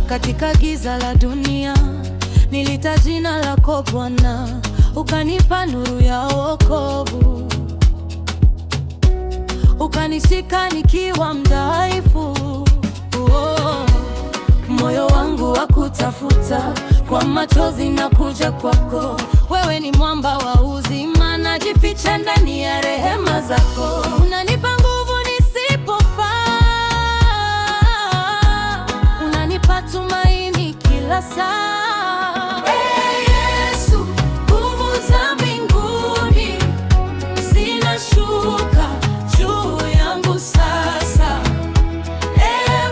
Katika giza la dunia nilita jina lako Bwana, ukanipa nuru ya wokovu, ukanishika nikiwa mdhaifu. Moyo wangu wa kutafuta, kwa machozi na kuja kwako. Wewe ni mwamba wa uzima, najificha ndani ya rehema zako. Unanipa nguvu nisipofaa, unanipa tumaini kila saa. Yesu, nguvu za mbinguni zinashuka juu yangu sasa.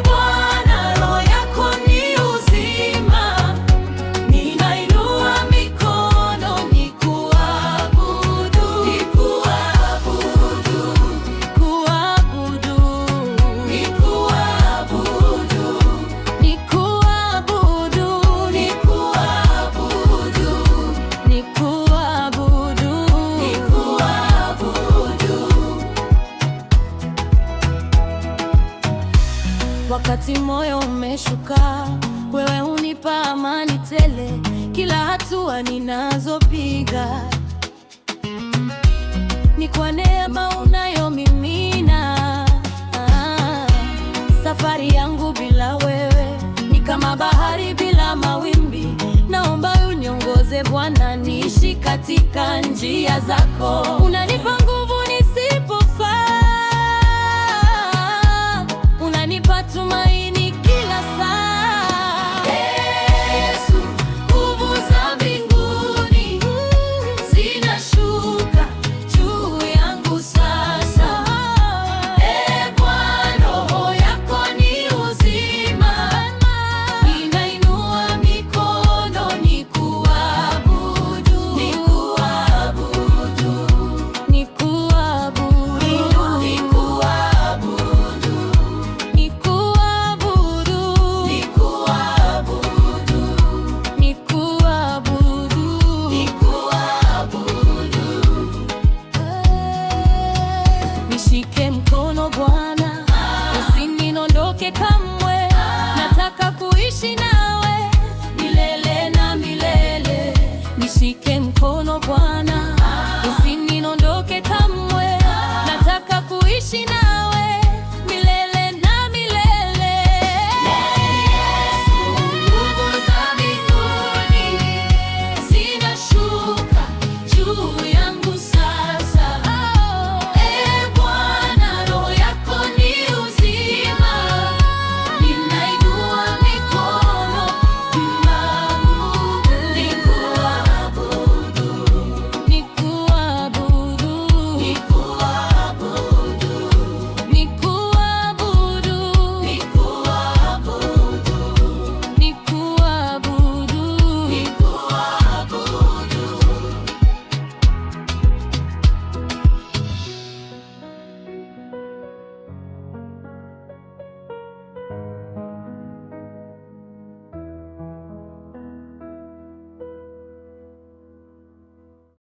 Bwana, roho yako ni uzima, ninainua mikono nikuabudu, nikuabudu, nikuabudu, nikuabudu, nikuabudu, nikuabudu, nikuabudu, nikuabudu. Wakati moyo umeshuka, wewe unipa amani tele. Kila hatua ninazopiga ni kwa neema unayomimina. Safari yangu bila wewe ni kama bahari bila mawimbi. Naomba uniongoze Bwana, niishi katika njia zako. Unanipa nguvu nisipofaa, unanipa tumaini kila saa. Yesu, nguvu za mbinguni zinashuka juu yangu sasa. Bwana, roho yako ni uzima, ninainua mikono nikuabudu, nikuabudu, nikuabudu, nikuabudu, nikuabudu, nikuabudu, nikuabudu. Nishike mkono Bwana, usiniondoke kamwe. Nataka kuishi nawe milele na milele. Nishike mkono Bwana,